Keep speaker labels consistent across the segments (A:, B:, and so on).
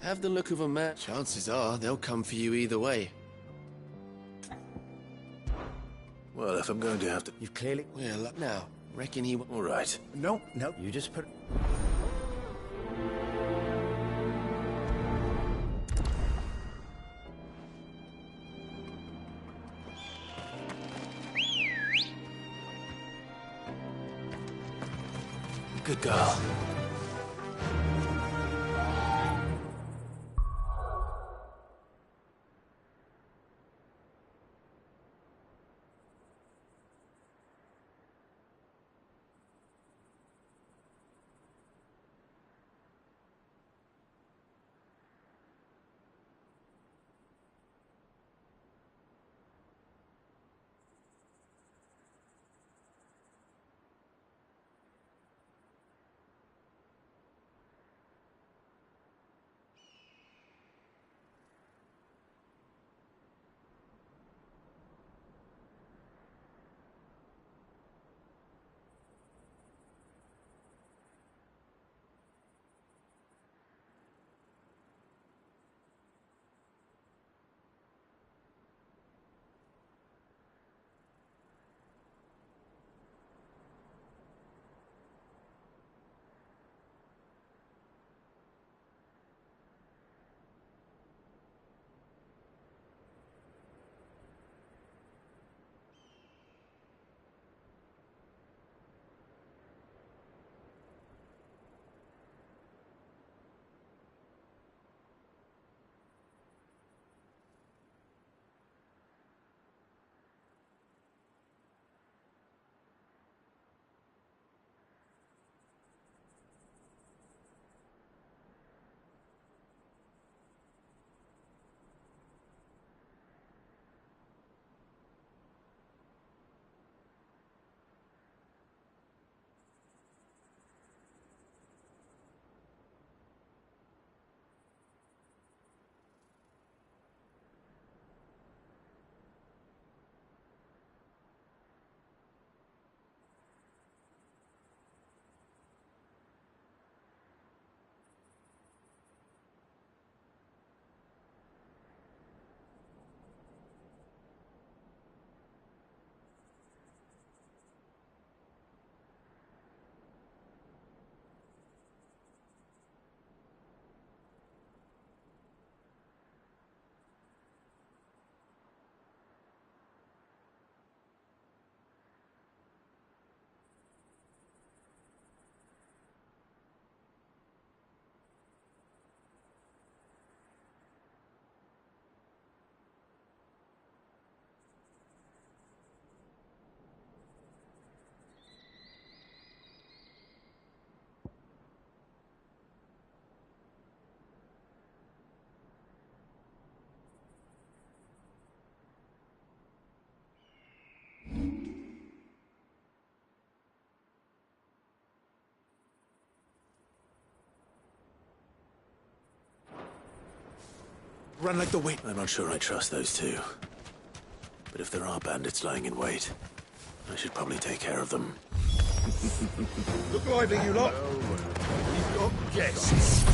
A: Have the look of a man. Chances are they'll come for you either way.
B: Well, if I'm going to have to...
C: You've clearly...
A: Well, now, reckon he...
B: All right.
C: No, you just put...
B: Good girl.
C: Run like the wind.
B: I'm not sure I trust those two. But if there are bandits lying in wait, I should probably take care of them.
D: Look lively, you lot! We've got guests!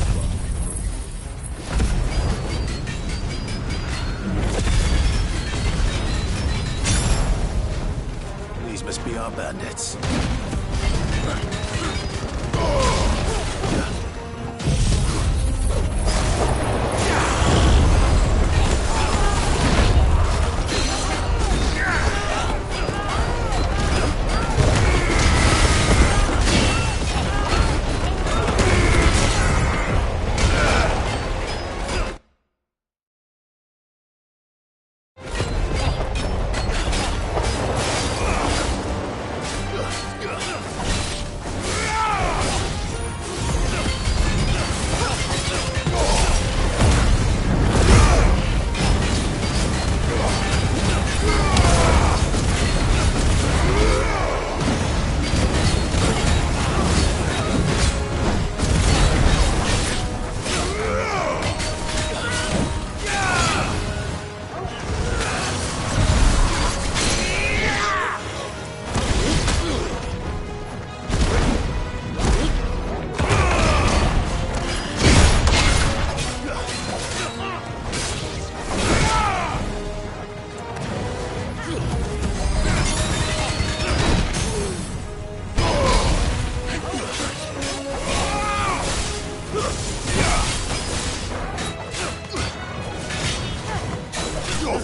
B: These must be our bandits.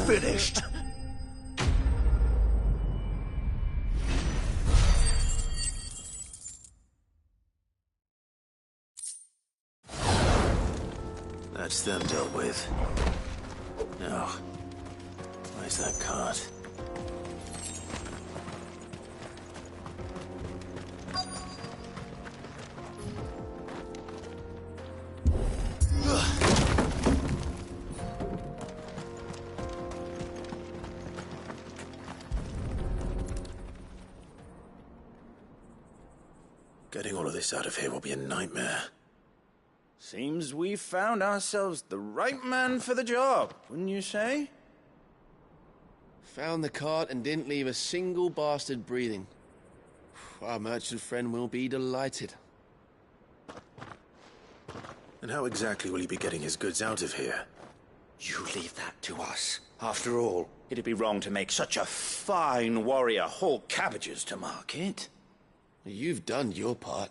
D: finished.
B: That's them dealt with. Now, where's that cart? Getting all of this out of here will be a nightmare.
C: Seems we've found ourselves the right man for the job, wouldn't you say?
A: Found the cart and didn't leave a single bastard breathing. Our merchant friend will be delighted.
B: And how exactly will he be getting his goods out of here?
E: You leave that to us. After all, it'd be wrong to make such a fine warrior haul cabbages to market.
A: You've done your part.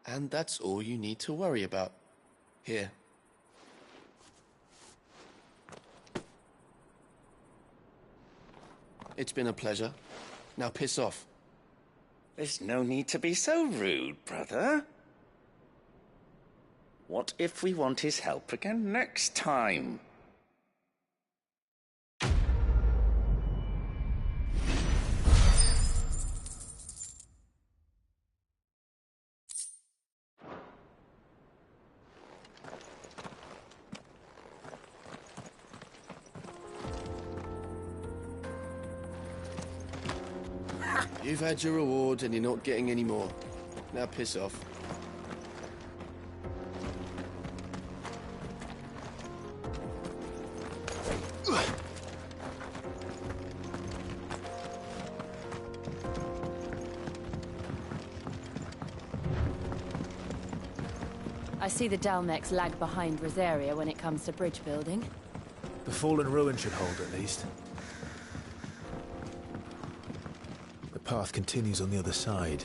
A: And that's all you need to worry about. Here. It's been a pleasure. Now piss off.
E: There's no need to be so rude, brother. What if we want his help again next time?
A: You've had your reward and you're not getting any more. Now piss off.
F: I see the Dalmex lag behind Rosaria when it comes to bridge building.
C: The fallen ruin should hold, at least.
B: The path continues on the other side.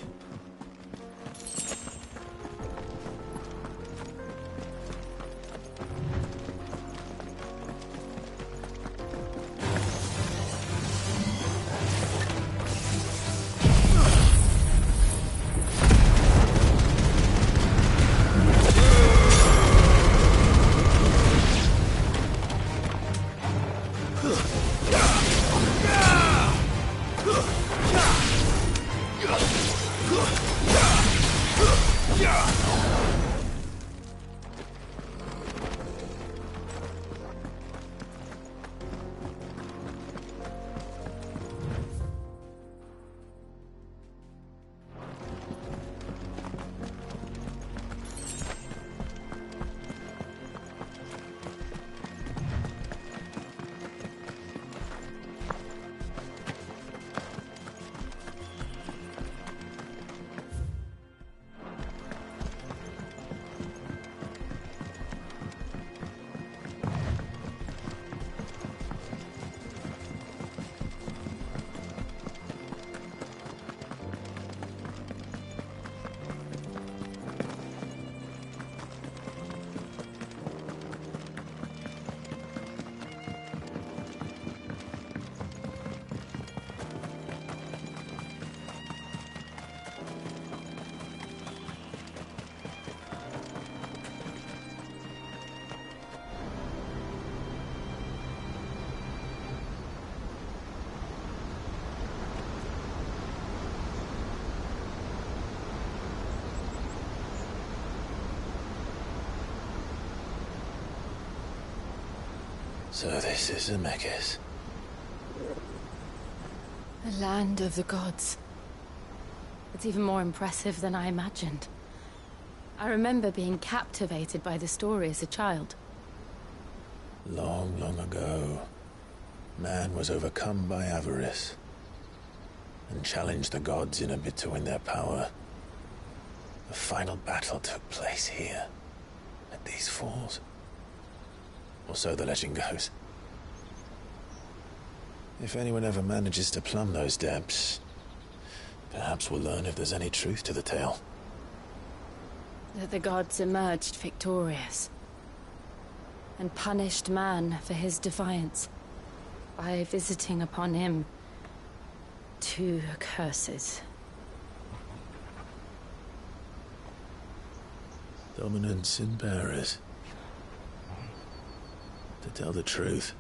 B: So this is Zemeckis.
F: The land of the gods. It's even more impressive than I imagined. I remember being captivated by the story as a child.
B: Long, long ago, man was overcome by avarice and challenged the gods in a bid to win their power. The final battle took place here, at these falls. Or so the legend goes. If anyone ever manages to plumb those depths, perhaps we'll learn if there's any truth to the tale.
F: That the gods emerged victorious and punished man for his defiance. by visiting upon him 2 curses.
B: Dominants and bearers. To tell the truth,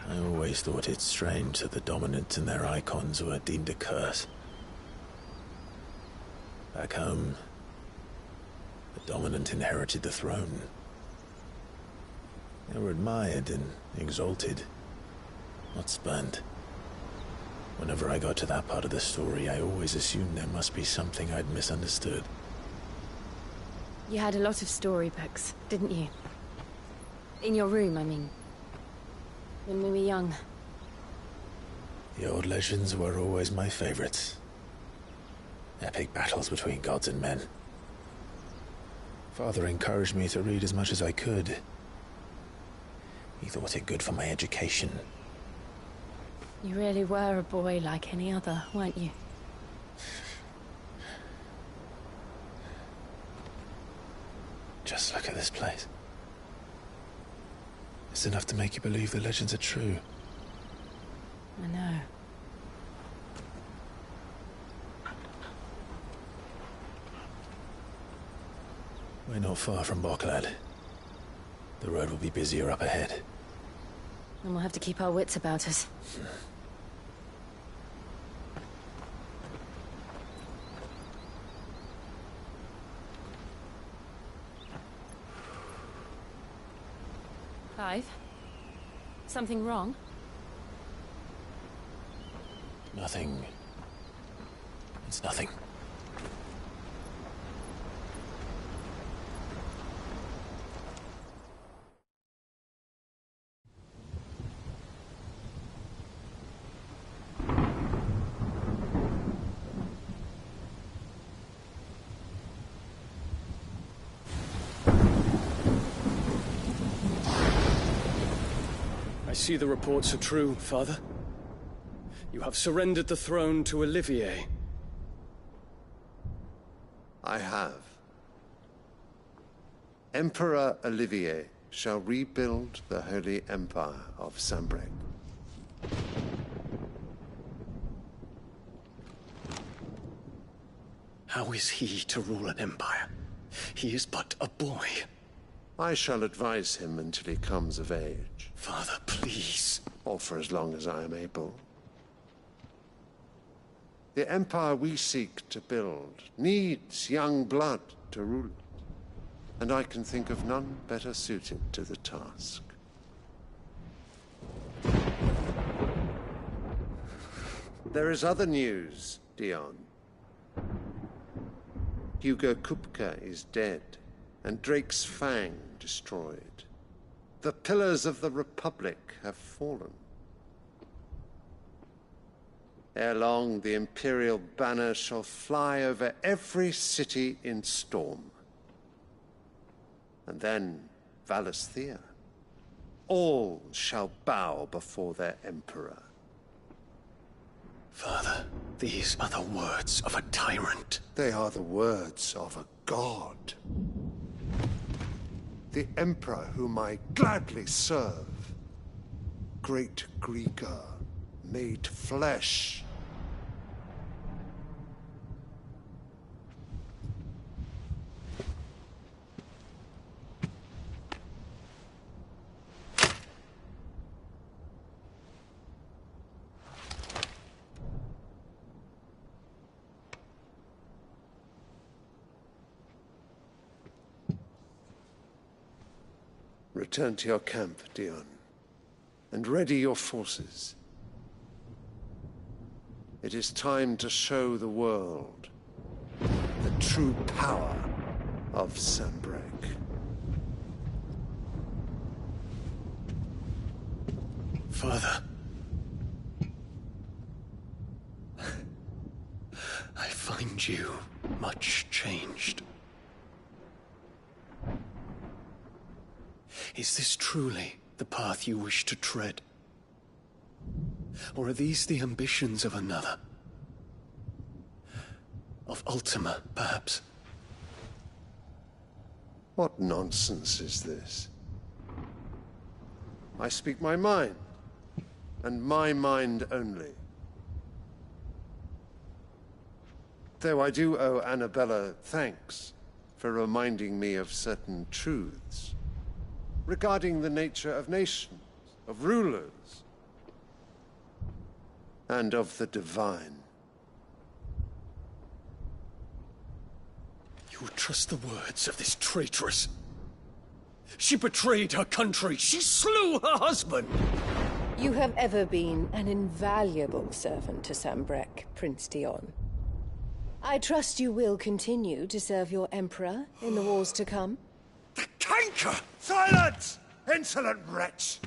B: I always thought it strange that the dominants and their icons were deemed a curse. Back home, the dominant inherited the throne. They were admired and exalted, not spurned. Whenever I got to that part of the story, I always assumed there must be something I'd misunderstood.
F: You had a lot of storybooks, didn't you? In your room, I mean. When we were young.
B: The old legends were always my favorites. Epic battles between gods and men. Father encouraged me to read as much as I could. He thought it good for my education.
F: You really were a boy like any other, weren't you?
B: Just look at this place. It's enough to make you believe the legends are true.
F: I know.
B: We're not far from Boklad. The road will be busier up ahead.
F: And we'll have to keep our wits about us. Clive? Something wrong?
B: Nothing. It's nothing.
G: I see the reports are true, Father. You have surrendered the throne to Olivier.
D: I have. Emperor Olivier shall rebuild the Holy Empire of Sanbreque.
G: How is he to rule an empire? He is but a boy.
D: I shall advise him until he comes of age,
G: Father, please.
D: or for as long as I am able. The empire we seek to build needs young blood to rule it, and I can think of none better suited to the task. There is other news, Dion. Hugo Kupka is dead, and Drake's Fang destroyed. The pillars of the Republic have fallen. Ere long, the Imperial banner shall fly over every city in Storm. And then Valisthea. All shall bow before their Emperor.
G: Father, these are the words of a tyrant.
D: They are the words of a god. The Emperor whom I gladly serve. Great Grieger, made flesh. Return to your camp, Dion, and ready your forces. It is time to show the world the true power of Sanbreque.
G: Father. I find you much changed. Is this truly the path you wish to tread? Or are these the ambitions of another? Of Ultima, perhaps?
D: What nonsense is this? I speak my mind. and my mind only. Though I do owe Annabella thanks for reminding me of certain truths regarding the nature of nations, of rulers, and of the divine.
G: You would trust the words of this traitress? She betrayed her country. She slew her husband.
H: You have ever been an invaluable servant to Sambrek, Prince Dion. I trust you will continue to serve your Emperor in the wars to come.
D: The canker! Silence! Insolent wretch!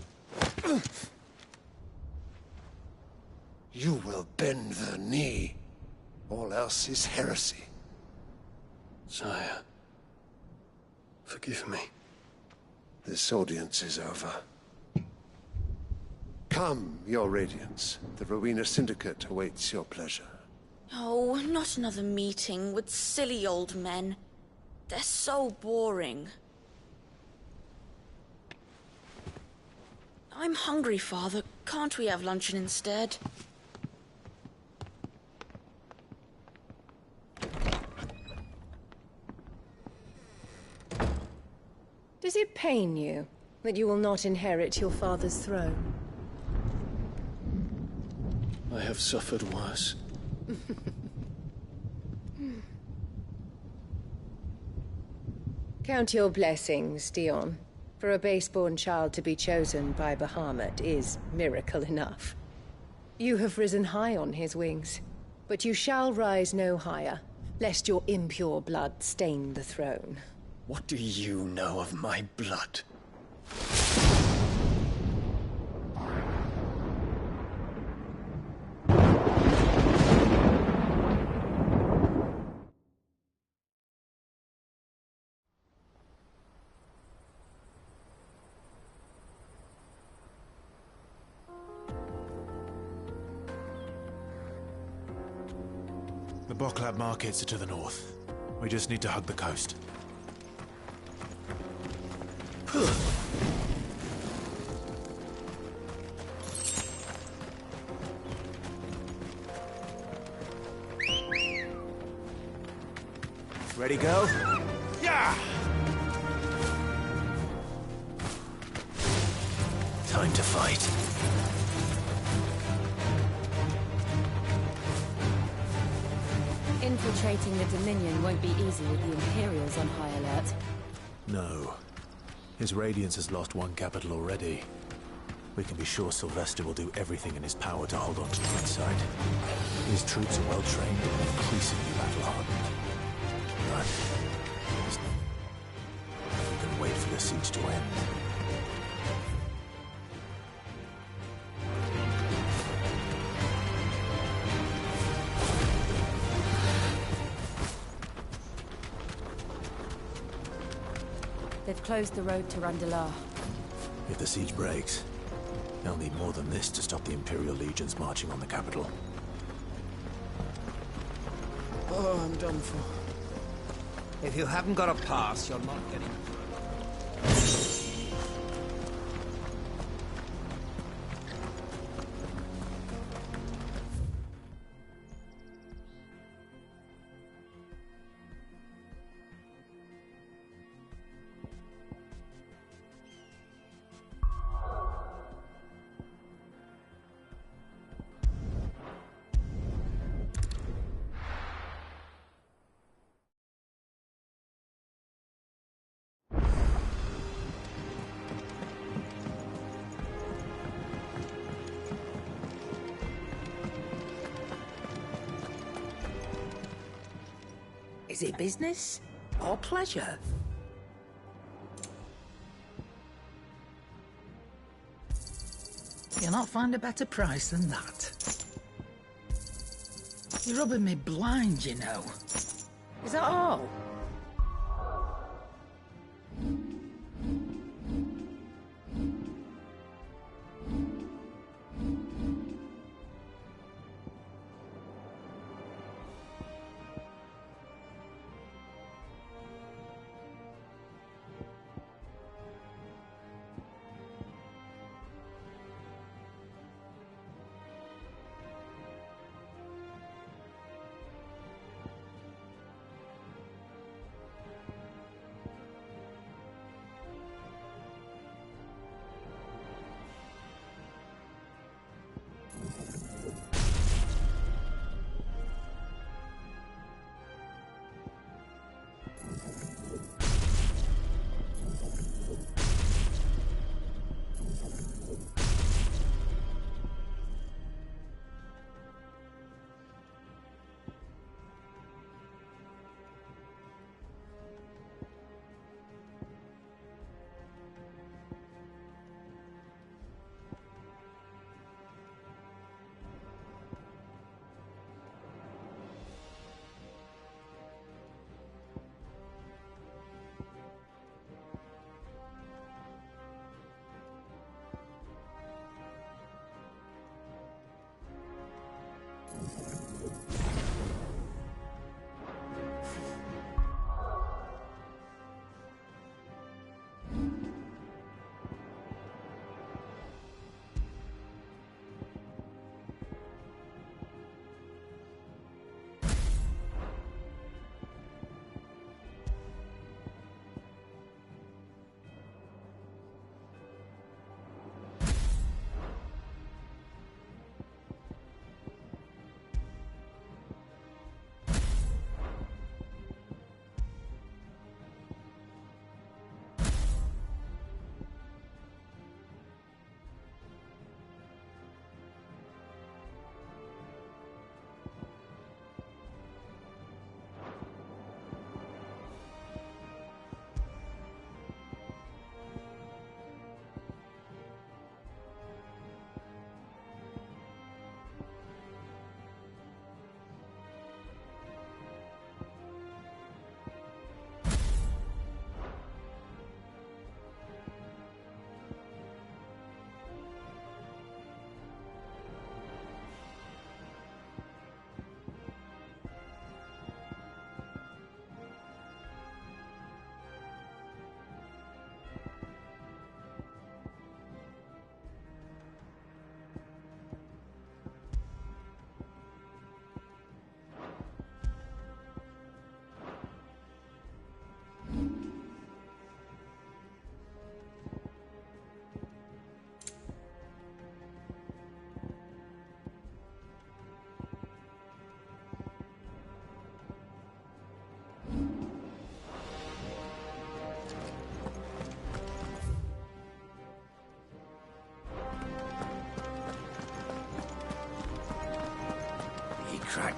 D: You will bend the knee. All else is heresy.
G: Sire, forgive me.
D: This audience is over. Come, your Radiance. The Rowena Syndicate awaits your pleasure.
I: Oh, not another meeting with silly old men. They're so boring. I'm hungry, Father. Can't we have luncheon instead?
H: Does it pain you that you will not inherit your father's throne?
G: I have suffered worse.
H: Count your blessings, Dion. For a base-born child to be chosen by Bahamut is miracle enough. You have risen high on his wings, but you shall rise no higher, lest your impure blood stain the throne.
G: What do you know of my blood?
J: The Boklab markets are to the north. We just need to hug the coast. Ready, go? Yeah!
B: Time to fight.
F: Infiltrating the Dominion won't be easy with the Imperials on high alert.
B: No. His Radiance has lost one capital already. We can be sure Sylvester will do everything in his power to hold on to Twin His troops are well trained and increasingly battle-hardened. But we can wait for the siege to end.
F: They've closed the road to Randalar.
B: If the siege breaks, they'll need more than this to stop the Imperial legions marching on the capital.
C: Oh, I'm done for.
K: If you haven't got a pass, you're not getting through. Is it business or pleasure?
L: You'll not find a better price than that. You're rubbing me blind, you know.
H: Is that all?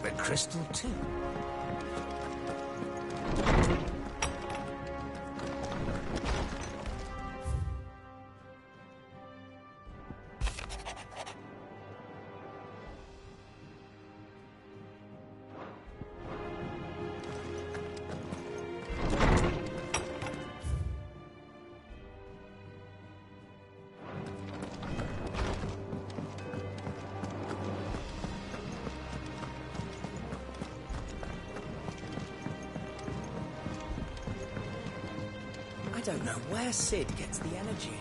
K: sacred crystal, too.
M: I don't know where Sid gets the energy.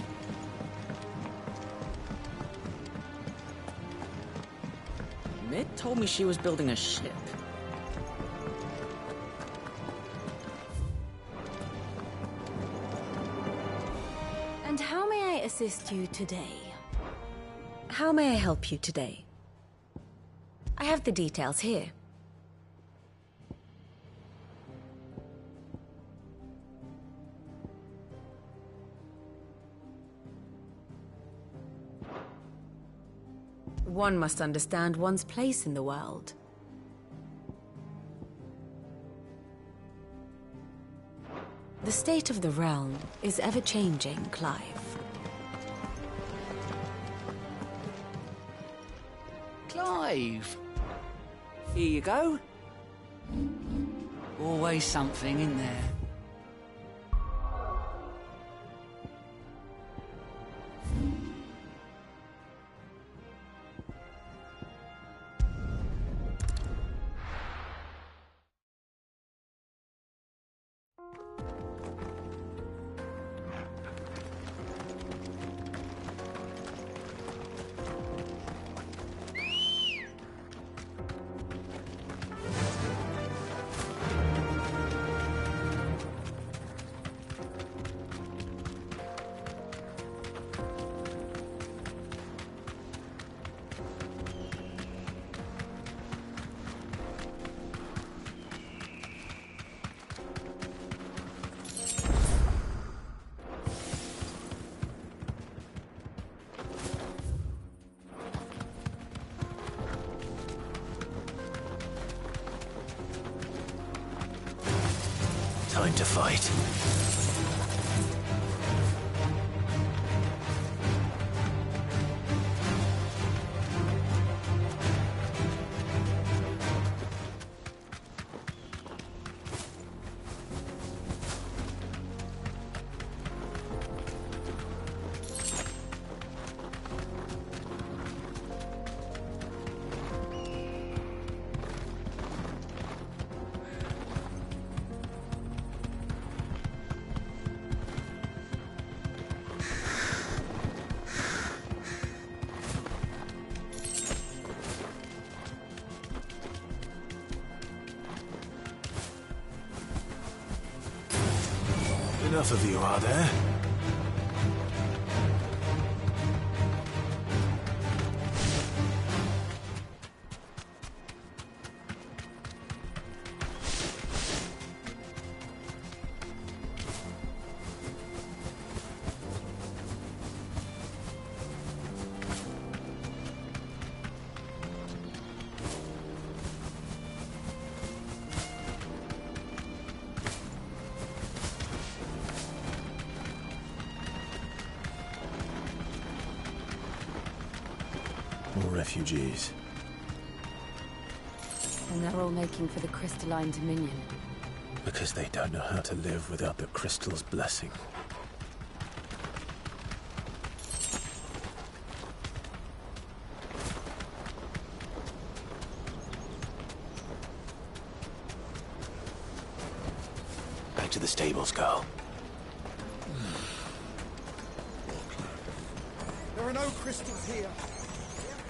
M: Mid told me she was building a ship.
F: And how may I assist you today?
H: How may I help you today? I have the details here. One must understand one's place in the world. The state of the realm is ever-changing, Clive.
A: Clive!
L: Here you go. Always something in there.
B: Time to fight. Enough of you, are there? More refugees.
F: And they're all making for the crystalline dominion.
B: Because they don't know how to live without the crystal's blessing. Back to the stables, girl.
N: There are no crystals here.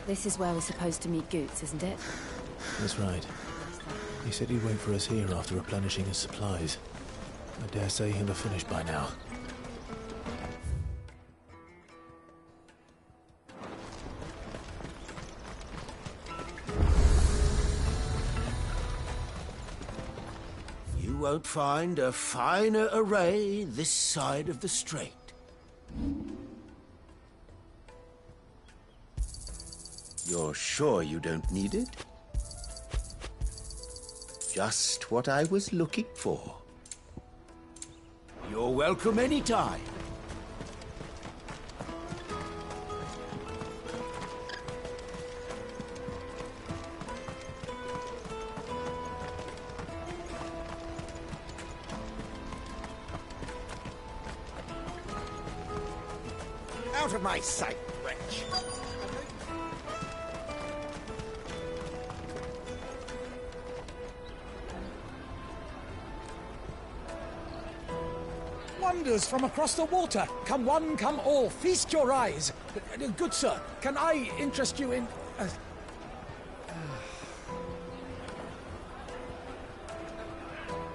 F: This is where we're supposed to meet Goots, isn't it?
B: That's right. He said he'd wait for us here after replenishing his supplies. I dare say he'll have finished by now.
K: You won't find a finer array this side of the strait.
E: You're sure you don't need it?
O: Just what I was looking for.
P: You're welcome anytime.
N: Out of my sight, wretch. Wonders from across the water. Come one, come all. Feast your eyes. Good sir, can I interest you in...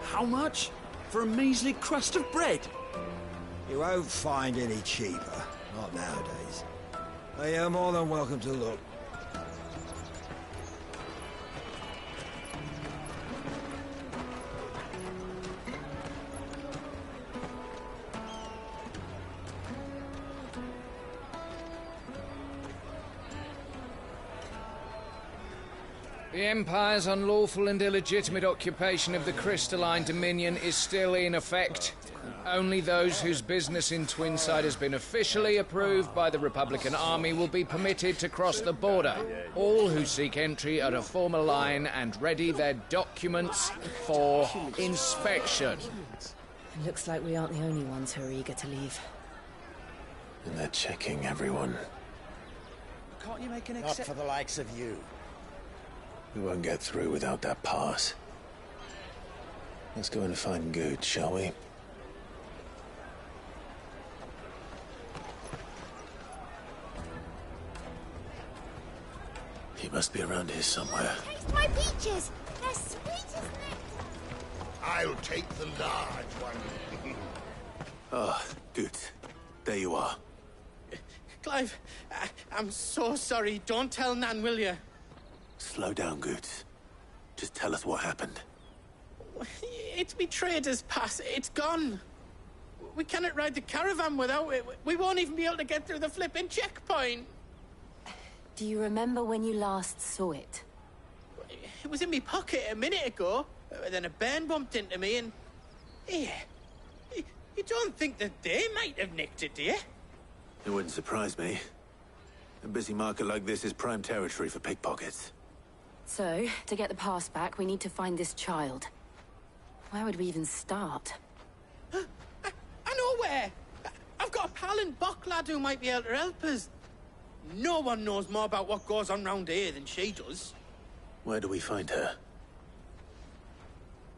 C: How much? For a measly crust of bread?
K: You won't find any cheaper. Not nowadays. But you're more than welcome to look.
Q: The Empire's unlawful and illegitimate occupation of the Crystalline Dominion is still in effect. Only those whose business in Twinside has been officially approved by the Republican Army will be permitted to cross the border. All who seek entry are to form a line and ready their documents for inspection.
H: It looks like we aren't the only ones who are eager to leave.
B: And they're checking everyone.
C: Can't you make an
K: Not for the likes of you.
B: We won't get through without that pass. Let's go and find Good, shall we? He must be around here somewhere.
R: Taste my peaches! They're sweet as nectar!
N: I'll take the large one.
B: Ah, Good. There you are.
A: Clive, I'm so sorry. Don't tell Nan, will you?
B: Slow down, Good. Just tell us what happened.
A: It's me trader's pass. It's gone. We cannot ride the caravan without it. We won't even be able to get through the flipping checkpoint.
F: Do you remember when you last saw it?
A: It was in my pocket a minute ago. Then a bairn bumped into me and... Yeah. You don't think that they might have nicked it, do you?
B: It wouldn't surprise me. A busy market like this is prime territory for pickpockets.
F: So, to get the pass back, we need to find this child. Where would we even start?
A: I know where! I've got a pal in Bock lad who might be able to help us. No one knows more about what goes on round here than she does.
B: Where do we find her?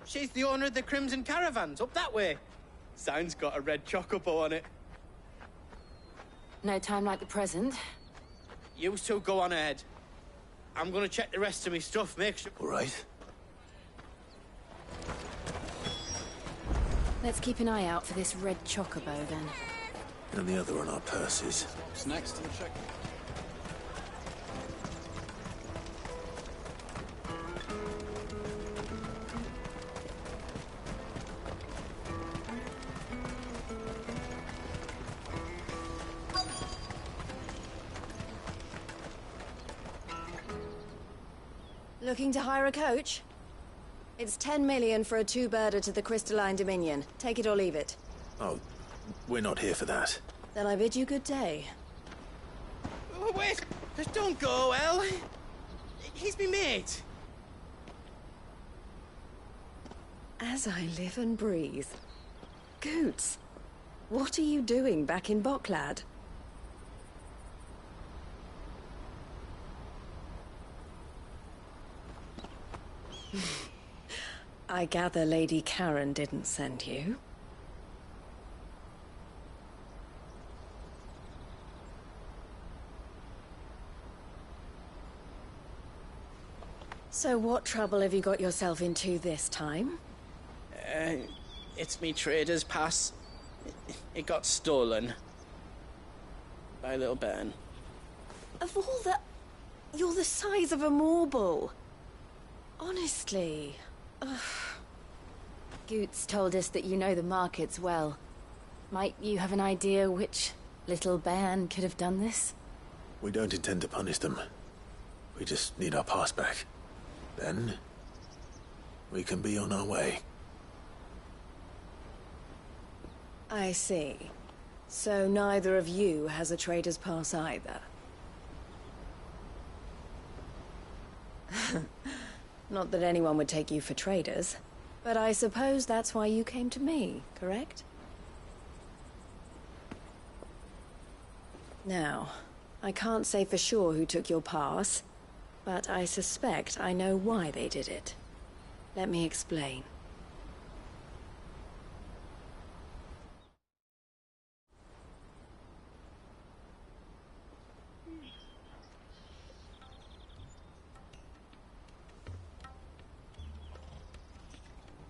A: She's the owner of the Crimson Caravans, up that way. Sign's got a red chocobo on it.
F: No time like the present.
A: You two go on ahead. I'm gonna check the rest of my stuff, make sure...
B: All right.
F: Let's keep an eye out for this red chocobo, then.
B: And the other on our purses.
G: What's next to the check?
H: Looking to hire a coach? It's 10 million for a two-birder to the Crystalline Dominion. Take it or leave it.
B: Oh, we're not here for that.
H: Then I bid you good day.
A: Oh, wait! Just don't go, El. He's me mate.
H: As I live and breathe. Goots, what are you doing back in Bocklad? I gather Lady Karen didn't send you. So what trouble have you got yourself into this time?
A: It's me trader's pass. It got stolen. By a little bairn.
H: Of all the... You're the size of a marble. Honestly. Ugh.
F: Goots told us that you know the markets well. Might you have an idea which little bairn could have done this?
B: We don't intend to punish them. We just need our pass back. Then, we can be on our way.
H: I see. So neither of you has a trader's pass either. Not that anyone would take you for traders, but I suppose that's why you came to me, correct? Now, I can't say for sure who took your pass, but I suspect I know why they did it. Let me explain.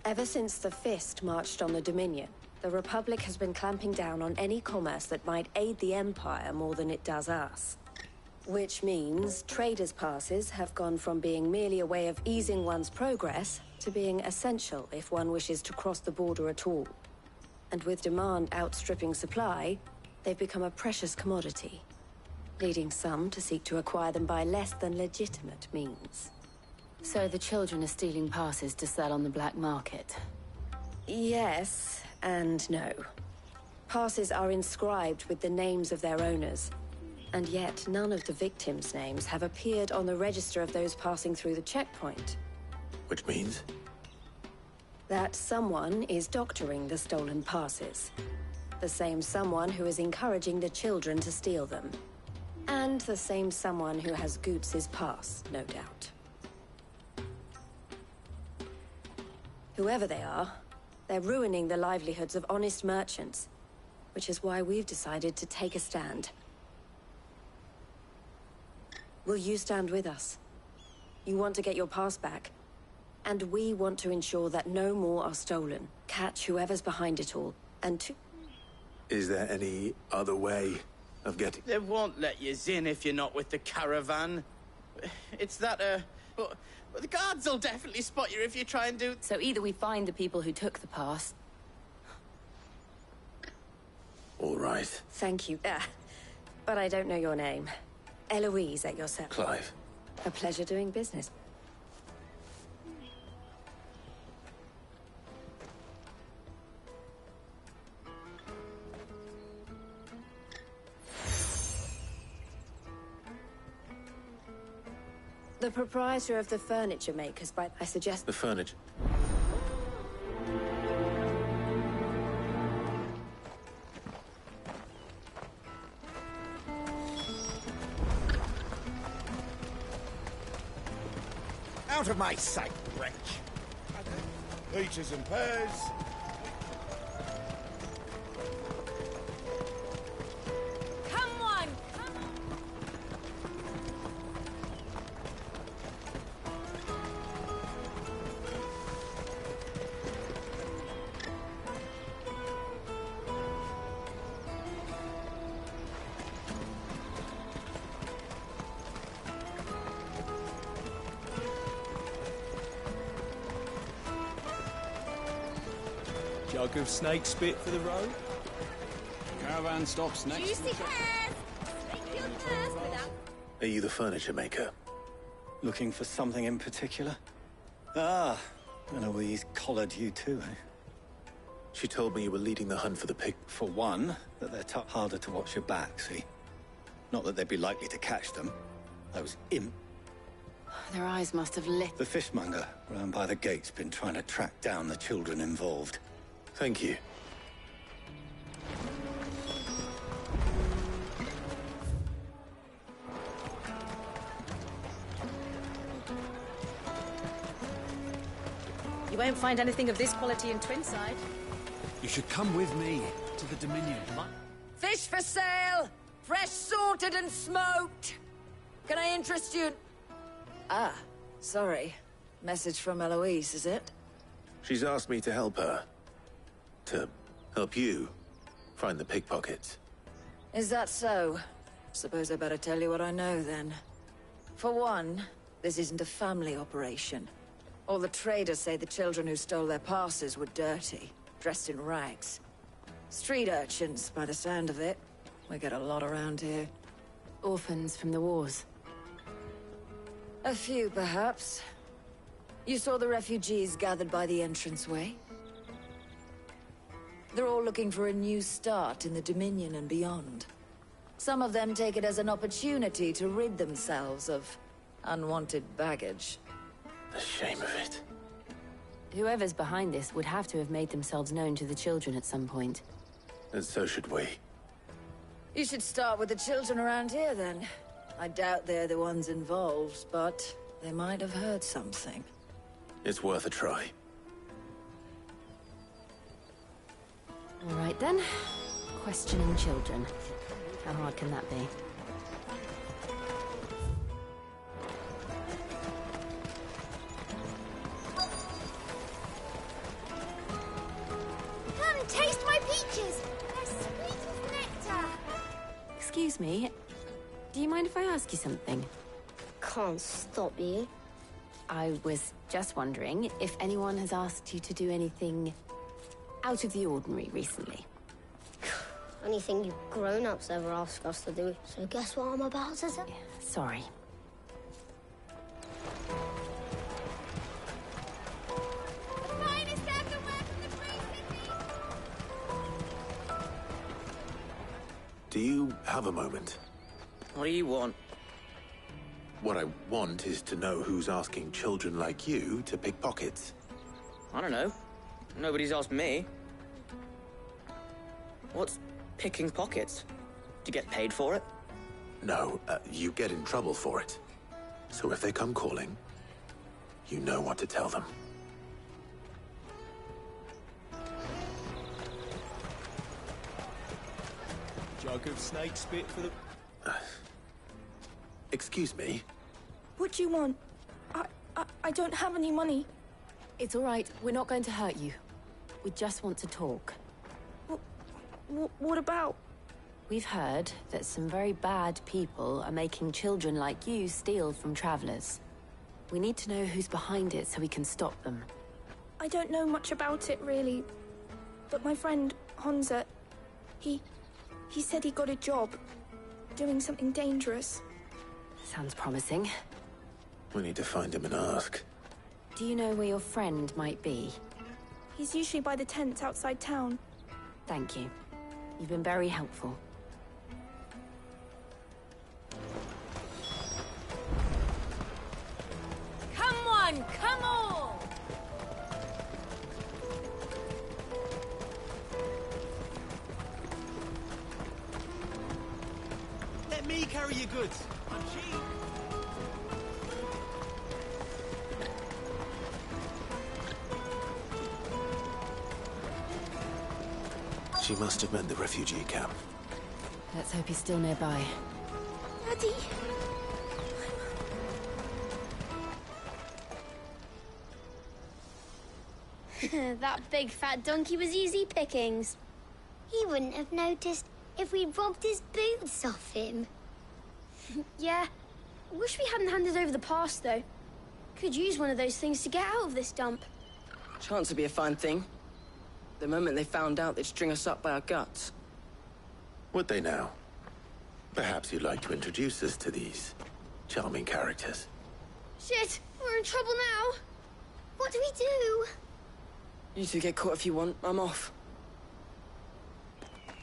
H: Ever since the Fist marched on the Dominion, the Republic has been clamping down on any commerce that might aid the Empire more than it does us. Which means traders' passes have gone from being merely a way of easing one's progress to being essential if one wishes to cross the border at all. And with demand outstripping supply, they've become a precious commodity, leading some to seek to acquire them by less than legitimate means.
F: So the children are stealing passes to sell on the black market?
H: Yes, and no. Passes are inscribed with the names of their owners, and yet none of the victims' names have appeared on the register of those passing through the checkpoint.
B: Which means?
H: That someone is doctoring the stolen passes. The same someone who is encouraging the children to steal them. And the same someone who has Goots's pass, no doubt. Whoever they are, they're ruining the livelihoods of honest merchants, which is why we've decided to take a stand. Will you stand with us? You want to get your pass back, and we want to ensure that no more are stolen, catch whoever's behind it all, and to...
B: Is there any other way of getting...
A: They won't let you in if you're not with the caravan. It's that, But the guards will definitely spot you if you try and do...
F: So either we find the people who took the pass...
B: All right.
H: Thank you. But I don't know your name. Eloise at your service.
B: Clive.
H: A pleasure doing business. The proprietor of the furniture makers, but I suggest...
B: The furniture?
K: Out of my sight, wretch! Peaches and pears.
R: Come on!
P: Jug of snake spit for the road?
G: Caravan stops next.
R: Juicy hairs! Make your hairs without...
B: Are you the furniture maker?
P: Looking for something in particular? Ah, Eloise collared you too, eh?
B: She told me you were leading the hunt for the pig.
P: For one, that they're tough harder to watch your back, see? Not that they'd be likely to catch them. Those imp.
F: Their eyes must have lit.
P: The fishmonger round by the gate's been trying to track down the children involved.
B: Thank you.
S: You won't find anything of this quality in Twinside.
J: You should come with me to the Dominion.
T: Fish for sale! Fresh sorted and smoked! Can I interest you? Ah, sorry. Message from Eloise, is it?
B: She's asked me to help her. To help you find the pickpockets.
T: Is that so? Suppose I better tell you what I know, then. For one, this isn't a family operation. All the traders say the children who stole their passes were dirty, dressed in rags. Street urchins, by the sound of it. We get a lot around here.
F: Orphans from the wars.
T: A few, perhaps. You saw the refugees gathered by the entranceway? They're all looking for a new start in the Dominion and beyond. Some of them take it as an opportunity to rid themselves of unwanted baggage.
B: The shame of it.
F: Whoever's behind this would have to have made themselves known to the children at some point.
B: And so should we.
T: You should start with the children around here, then. I doubt they're the ones involved, but they might have heard something.
B: It's worth a try.
F: All right, then. Questioning children. How hard can that be?
R: Come, taste my peaches! They're sweet as nectar!
F: Excuse me. Do you mind if I ask you something?
R: Can't stop you.
F: I was just wondering if anyone has asked you to do anything out of the ordinary recently.
R: Anything you grown-ups ever ask us to do. So guess what I'm about to say?
F: Sorry.
B: Do you have a moment?
M: What do you want?
B: What I want is to know who's asking children like you to pick pockets.
M: I don't know. Nobody's asked me. What's picking pockets? Do you get paid for it?
B: No, you get in trouble for it. So if they come calling, you know what to tell them.
U: Jug of snake spit for the...
B: Excuse me?
V: What do you want? I don't have any money.
F: It's all right. We're not going to hurt you. We just want to talk.
V: What about?
F: We've heard that some very bad people are making children like you steal from travelers. We need to know who's behind it so we can stop them.
V: I don't know much about it, really. But my friend, Honza, he said he got a job doing something dangerous.
F: Sounds promising.
B: We need to find him and ask.
F: Do you know where your friend might be?
V: He's usually by the tents outside town.
F: Thank you. You've been very helpful.
R: Come on, come on!
U: Let me carry your goods. I'm cheap.
B: She must have meant the refugee camp.
F: Let's hope he's still nearby.
R: Daddy? That big fat donkey was easy pickings. He wouldn't have noticed if we'd robbed his boots off him.
W: Yeah. Wish we hadn't handed over the pass, though. Could use one of those things to get out of this dump.
M: Chance would be a fine thing. The moment they found out, they'd string us up by our guts.
B: Would they now? Perhaps you'd like to introduce us to these charming characters.
W: Shit, we're in trouble now.
R: What do we do?
M: You two get caught if you want. I'm off.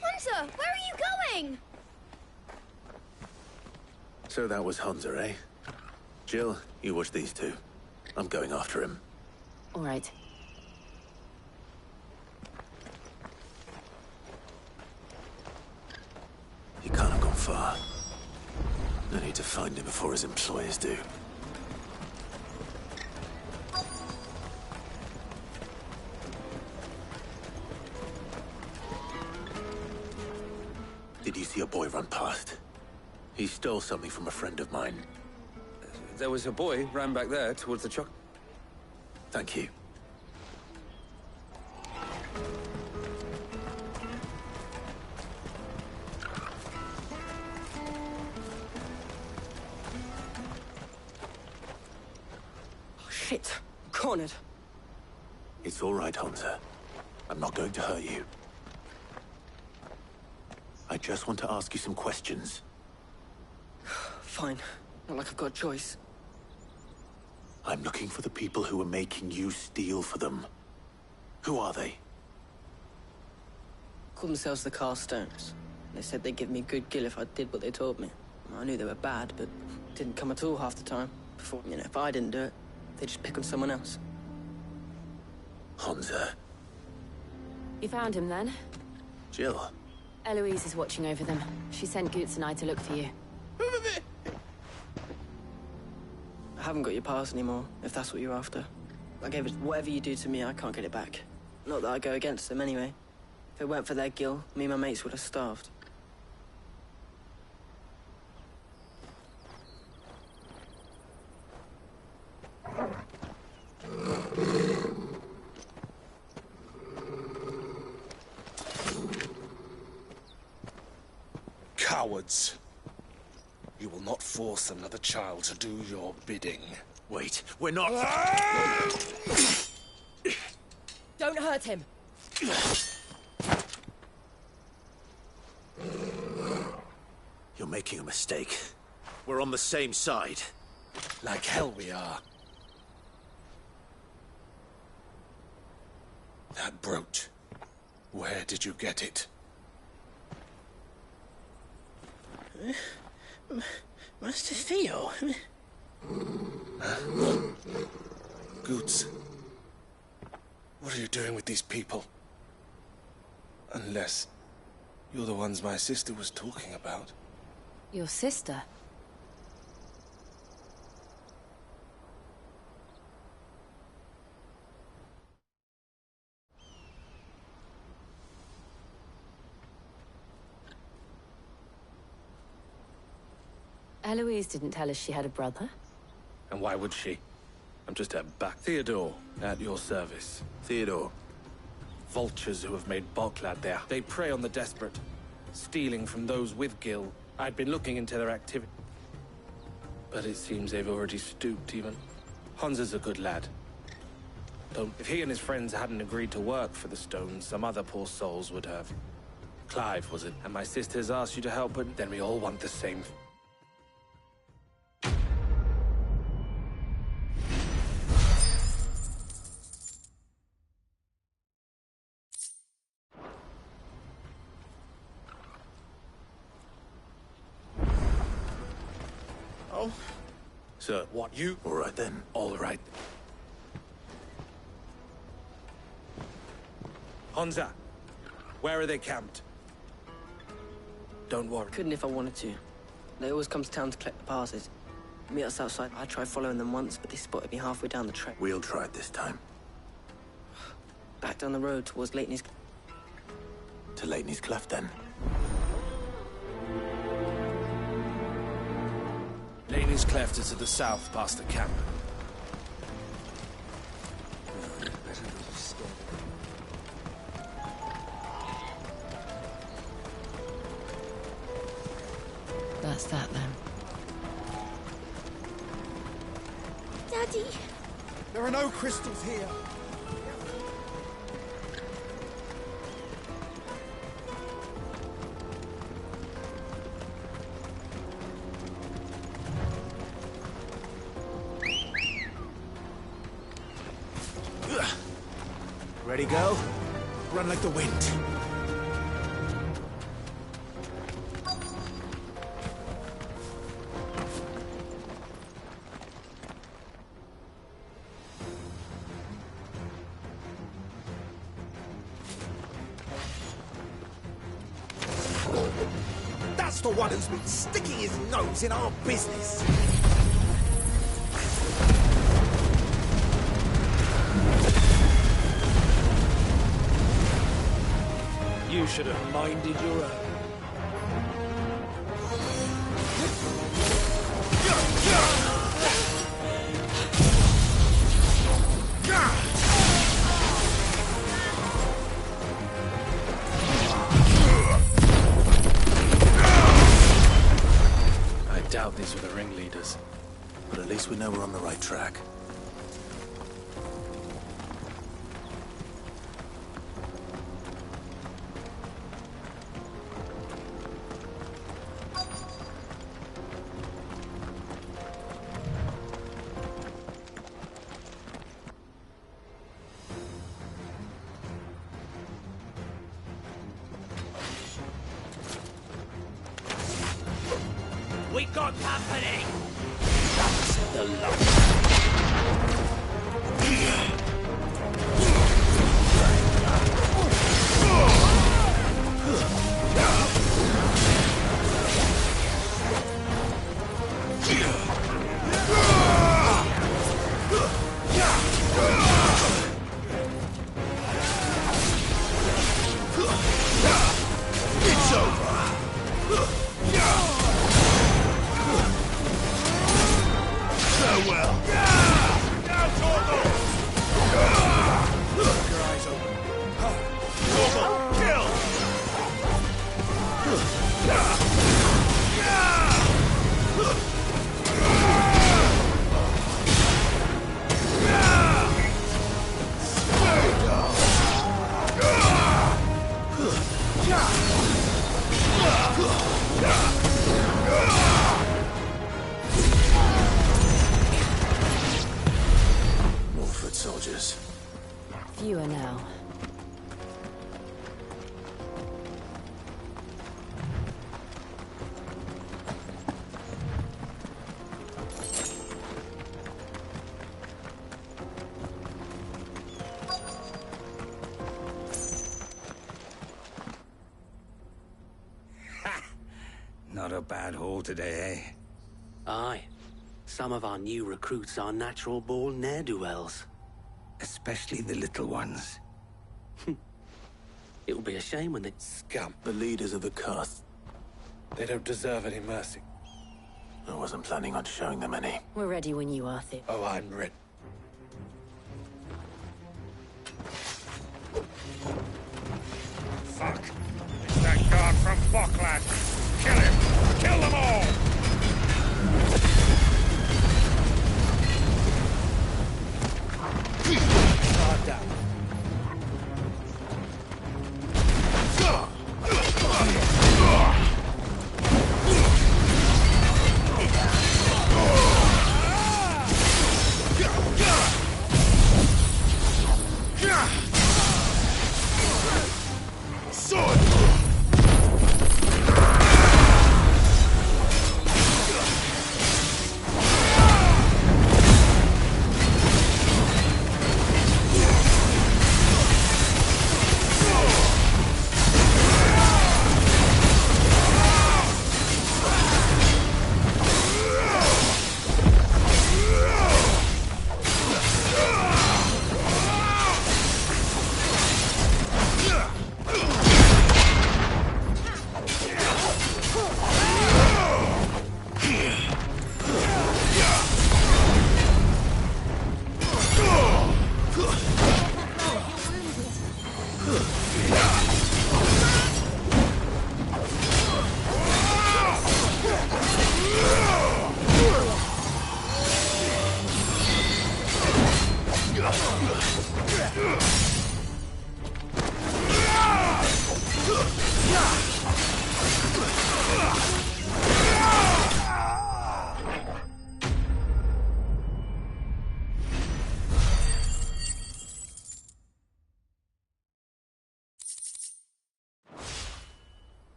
W: Hunter, where are you going?
B: So that was Hunter, eh? Jill, you watch these two. I'm going after him.
F: All right.
B: He can't have gone far. I need to find him before his employers do. Did you see a boy run past? He stole something from a friend of mine.
X: There was a boy ran back there towards the truck.
B: Thank you.
M: Oh, shit. I'm cornered.
B: It's all right, Hunter. I'm not going to hurt you. I just want to ask you some questions.
M: Fine. Not like I've got a choice.
B: I'm looking for the people who were making you steal for them. Who are they?
M: Called themselves the Carstones. They said they'd give me good gill if I did what they told me. I knew they were bad, but didn't come at all half the time. Before, if I didn't do it, they'd just pick on someone else.
B: Honza.
F: You found him then?
B: Jill.
F: Eloise is watching over them. She sent Goots and I to look for you.
M: I haven't got your pass anymore, if that's what you're after. I gave it. Whatever you do to me, I can't get it back. Not that I go against them anyway. If it weren't for their gill, me and my mates would have starved.
D: Cowards. You will not force another child to do your bidding.
B: Wait, we're not...
S: Don't hurt him.
B: You're making a mistake. We're on the same side.
D: Like hell we are. That brooch. Where did you get it?
A: Master Theo?
D: Goots. What are you doing with these people? Unless you're the ones my sister was talking about.
F: Your sister? Eloise didn't tell us she had a brother.
D: And why would she? I'm just her back. Theodore, at your service.
B: Theodore.
D: Vultures who have made Boklad there. They prey on the desperate, stealing from those with Gil. I'd been looking into their activity. But it seems they've already stooped even. Honza's a good lad. If he and his friends hadn't agreed to work for the Stones, some other poor souls would have. Clive, was it? And my sisters asked you to help, but then we all want the same.
B: Oh.
D: Sir, what you...
B: All right then.
D: All right. Honza, where are they camped? Don't worry.
M: Couldn't if I wanted to. They always come to town to collect the passes. Meet us outside. I tried following them once, but they spotted me halfway down the track.
B: We'll try it this time.
M: Back down the road towards Leighton's...
B: To Leighton's Cleft, then.
D: Leighton's Cleft is to the south, past the camp.
F: That's that, then.
V: Daddy!
N: There are no crystals here.
J: Ready, go? Run like the wind.
N: That's the one who's been sticking his nose in our business.
G: You should have minded your own.
D: I doubt these were the ringleaders.
B: But at least we know we're on the right track.
A: We got company!
N: That's the luck.
B: It's over. Farewell. Now, Torgal! Keep your eyes open. Torgal, kill! More foot soldiers.
F: Fewer now.
E: Not a bad haul today, eh?
I: Aye. Some of our new recruits are natural-born ne'er-do-wells.
E: Especially the little ones.
I: It will be a shame when they...
B: Scum. The leaders of the Kurth.
D: They don't deserve any mercy.
B: I wasn't planning on showing them any.
F: We're ready when you are, Thib.
D: Oh, I'm ready.
N: Fuck. It's that guard from Bocklad. Kill him! Kill them all!
D: Guard down.
B: Sword!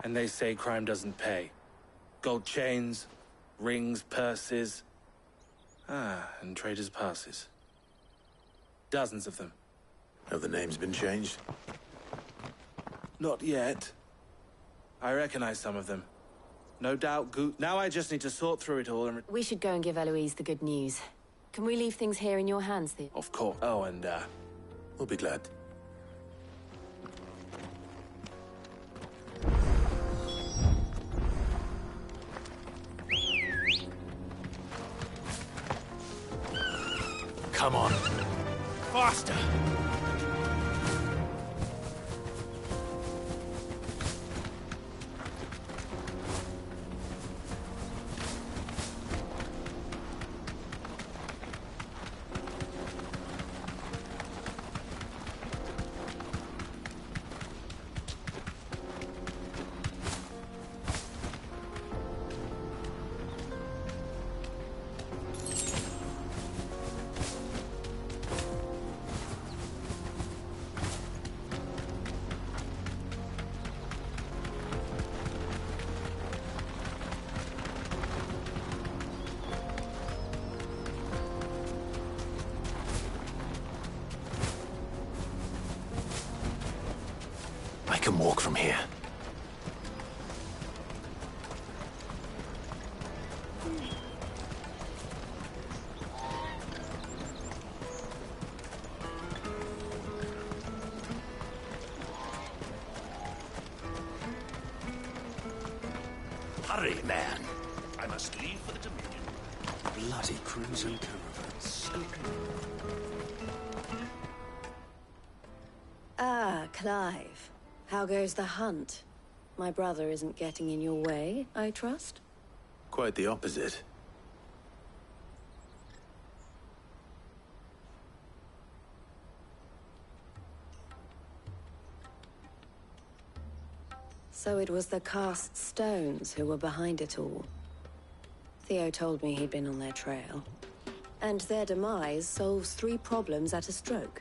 D: And they say crime doesn't pay. Gold chains, rings, purses. And traders' passes. Dozens of them.
B: Have the names been changed?
D: Not yet. I recognize some of them. No doubt Now I just need to sort through it all and...
F: We should go and give Eloise the good news. Can we leave things here in your hands, Thib?
D: Of course. Oh, and,
B: We'll be glad.
J: Come on. Faster!
B: can walk from here.
C: Hurry, man. I must leave for the Dominion.
I: Bloody crimson caravans.
H: Ah, Clive. How goes the hunt? My brother isn't getting in your way, I trust?
B: Quite the opposite.
H: So it was the cast stones who were behind it all. Theo told me he'd been on their trail. And their demise solves 3 problems at a stroke.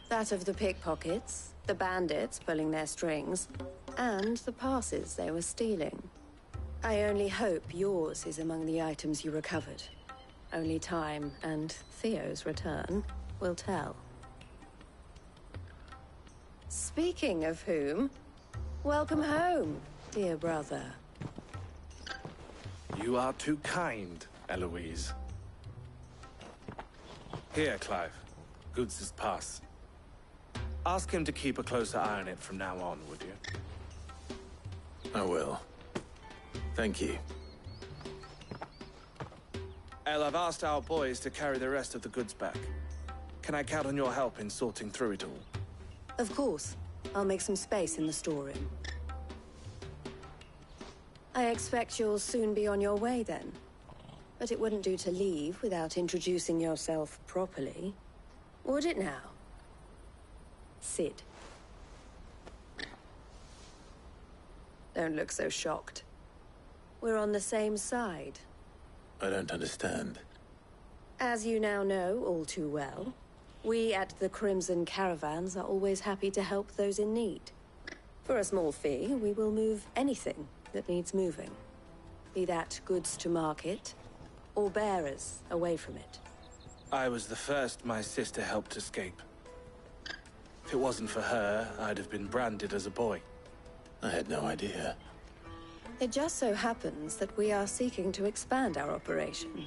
H: That of the pickpockets, the bandits pulling their strings, and the passes they were stealing. I only hope yours is among the items you recovered. Only time and Theo's return will tell. Speaking of whom, welcome home, dear brother.
D: You are too kind, Eloise. Here, Clive. Goods' pass. Ask him to keep a closer eye on it from now on, would you?
B: I will. Thank you.
D: El, I've asked our boys to carry the rest of the goods back. Can I count on your help in sorting through it all?
H: Of course. I'll make some space in the storeroom. I expect you'll soon be on your way then. But it wouldn't do to leave without introducing yourself properly. Would it now? Sid. Don't look so shocked. We're on the same side.
B: I don't understand.
H: As you now know all too well, we at the Crimson Caravans are always happy to help those in need. For a small fee, we will move anything that needs moving. Be that goods to market, or bearers away from it.
D: I was the first my sister helped escape. If it wasn't for her, I'd have been branded as a boy.
B: I had no idea.
H: It just so happens that we are seeking to expand our operation.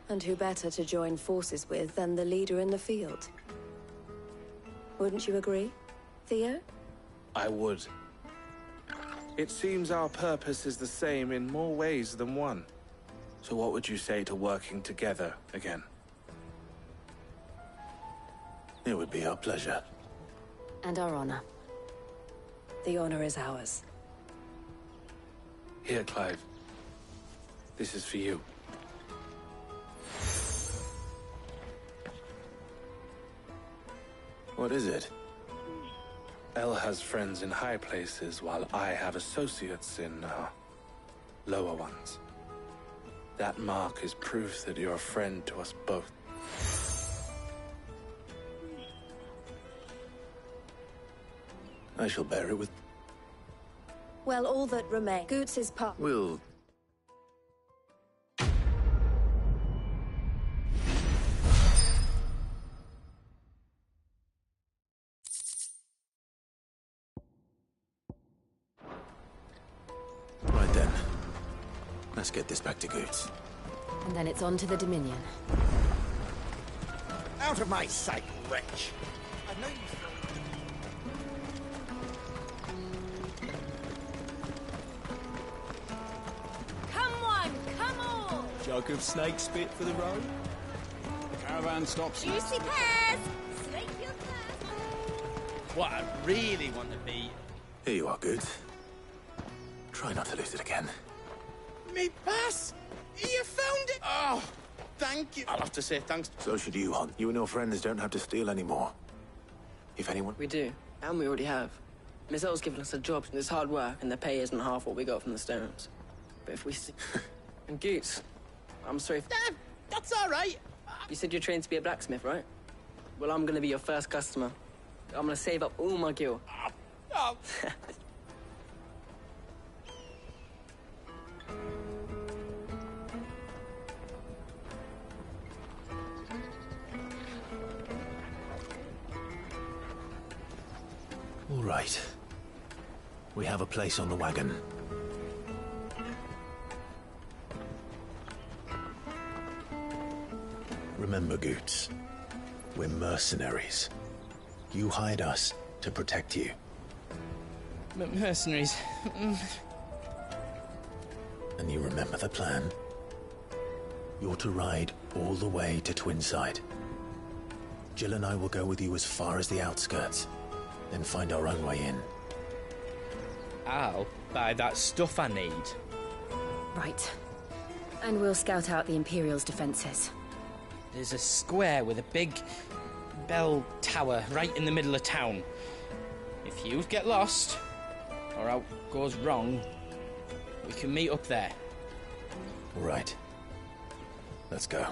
H: And who better to join forces with than the leader in the field? Wouldn't you agree, Theo?
D: I would. It seems our purpose is the same in more ways than one. So what would you say to working together again?
B: It would be our pleasure.
H: And our honor. The honor is ours.
D: Here, Clive. This is for you.
B: What is it?
D: El has friends in high places, while I have associates in, lower ones. That mark is proof that you're a friend to us both.
B: I shall bear it with...
H: Well, all that remains. Goots is part.
B: We'll... Right then. Let's get this back to Goots.
F: And then it's on to the Dominion.
C: Out of my sight, wretch! I know you...
U: Jug of snake spit for the road?
N: The caravan stops.
R: Juicy pears! Slake your thirst!
A: What I really want to be...
B: Here you are, Goots. Try not to lose it again.
A: Me pass! You found it! Oh, thank you. I'll have to say thanks.
B: So should you, Hon. You and your friends don't have to steal anymore. If anyone...
M: We do, and we already have. Miss L's given us a job, and it's hard work, and the pay isn't half what we got from the stones. But if we see... And Goots, I'm sorry if...
A: That's all right.
M: You said you're trained to be a blacksmith, right? Well, I'm gonna be your first customer. I'm gonna save up all my gil.
A: Oh.
B: All right. We have a place on the wagon. Remember, Goots, we're mercenaries. You hired us to protect you.
A: Mercenaries.
B: And you remember the plan? You're to ride all the way to Twinside. Jill and I will go with you as far as the outskirts, then find our own way in.
K: I'll buy that stuff I need.
F: Right. And we'll scout out the Imperial's defenses.
K: There's a square with a big bell tower right in the middle of town. If you get lost, or out goes wrong, we can meet up there.
B: Right. Let's go.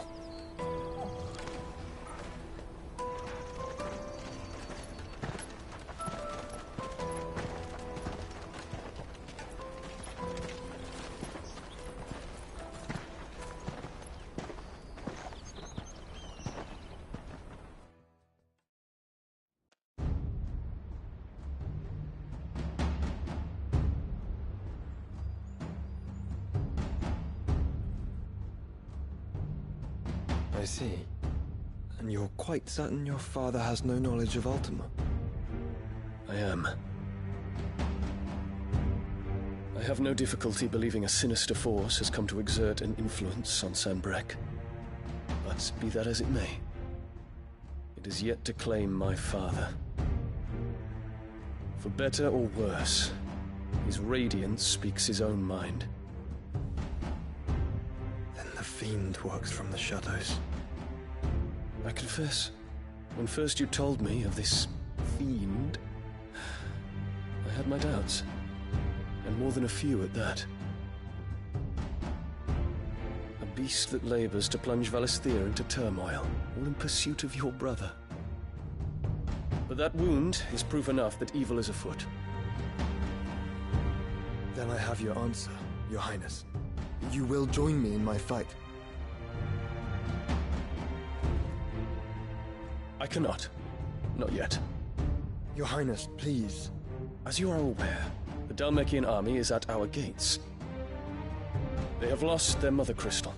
L: I see. And you're quite certain your father has no knowledge of Ultima?
G: I am. I have no difficulty believing a sinister force has come to exert an influence on Sanbreque. But be that as it may, it is yet to claim my father. For better or worse, his radiance speaks his own mind.
L: Then the fiend works from the shadows.
G: I confess, when first you told me of this fiend, I had my doubts, and more than a few at that. A beast that labors to plunge Valisthea into turmoil, all in pursuit of your brother. But that wound is proof enough that evil is afoot.
L: Then I have your answer, Your Highness. You will join me in my fight.
G: I cannot. Not yet.
L: Your Highness, please.
G: As you are aware, the Dhalmekian army is at our gates. They have lost their mother crystal,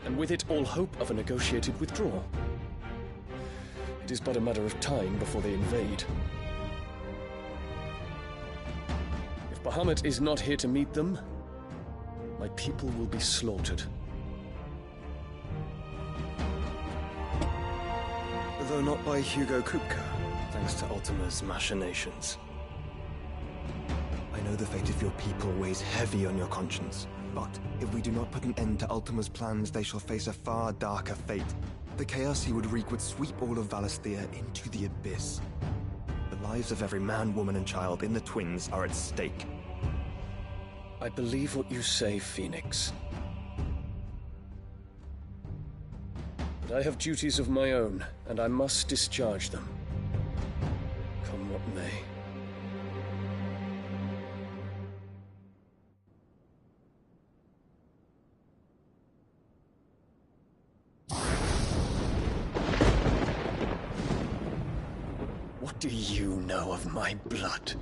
G: and with it all hope of a negotiated withdrawal. It is but a matter of time before they invade. If Bahamut is not here to meet them, my people will be slaughtered.
L: Though not by Hugo Kupka, thanks to Ultima's machinations. I know the fate of your people weighs heavy on your conscience, but if we do not put an end to Ultima's plans, they shall face a far darker fate. The chaos he would wreak would sweep all of Valisthea into the abyss. The lives of every man, woman, and child in the Twins are at stake.
G: I believe what you say, Phoenix. But I have duties of my own, and I must discharge them. Come what may. What do you know of my blood?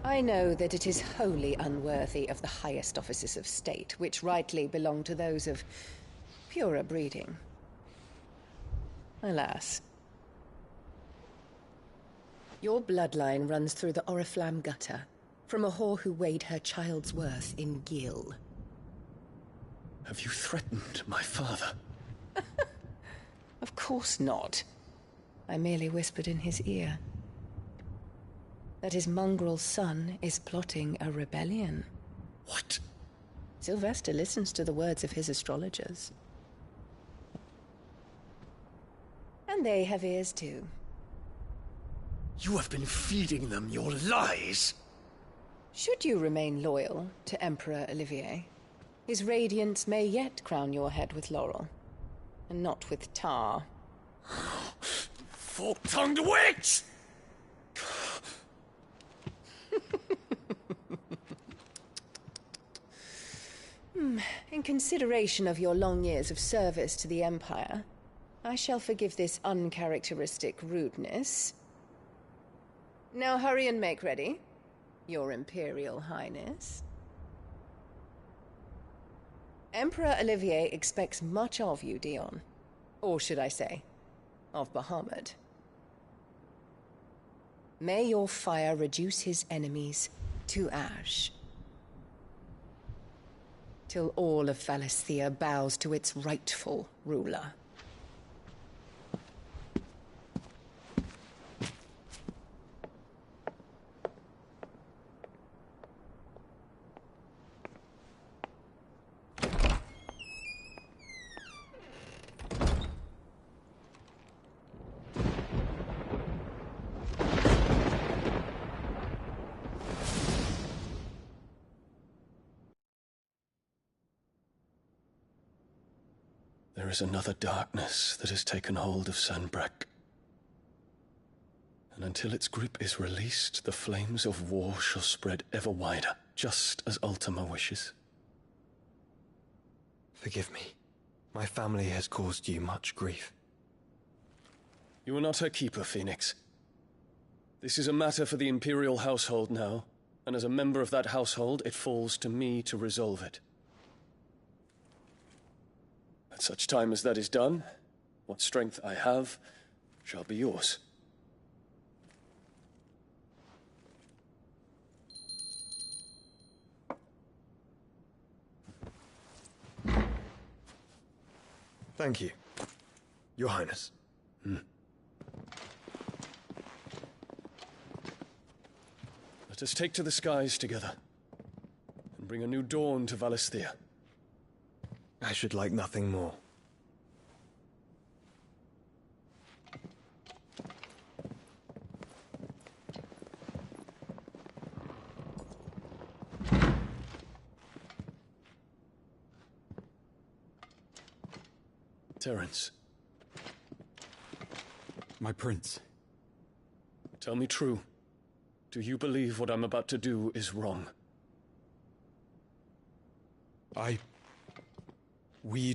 H: I know that it is wholly unworthy of the highest offices of state, which rightly belong to those of purer breeding. Alas. Your bloodline runs through the Oriflamme gutter, from a whore who weighed her child's worth in gil.
G: Have you threatened my father?
H: Of course not. I merely whispered in his ear that his mongrel son is plotting a rebellion.
G: What?
H: Sylvester listens to the words of his astrologers. And they have ears too.
G: You have been feeding them your lies!
H: Should you remain loyal to Emperor Olivier, his radiance may yet crown your head with laurel, and not with tar.
G: Fork-tongued witch!
H: In consideration of your long years of service to the Empire, I I shall forgive this uncharacteristic rudeness. Now hurry and make ready, Your Imperial Highness. Emperor Olivier expects much of you, Dion. Or should I say, of Bahamut. May your fire reduce his enemies to ash, till all of Valisthea bows to its rightful ruler.
G: There is another darkness that has taken hold of Sanbreque. And until its grip is released, the flames of war shall spread ever wider, just as Ultima wishes.
L: Forgive me. My family has caused you much grief.
G: You are not her keeper, Phoenix. This is a matter for the Imperial household now, and as a member of that household, it falls to me to resolve it. At such time as that is done, what strength I have shall be yours.
L: Thank you, Your Highness.
G: Let us take to the skies together, and bring a new dawn to Valisthea.
L: I should like nothing more.
G: Terence.
O: My prince.
G: Tell me true. Do you believe what I'm about to do is wrong?
O: We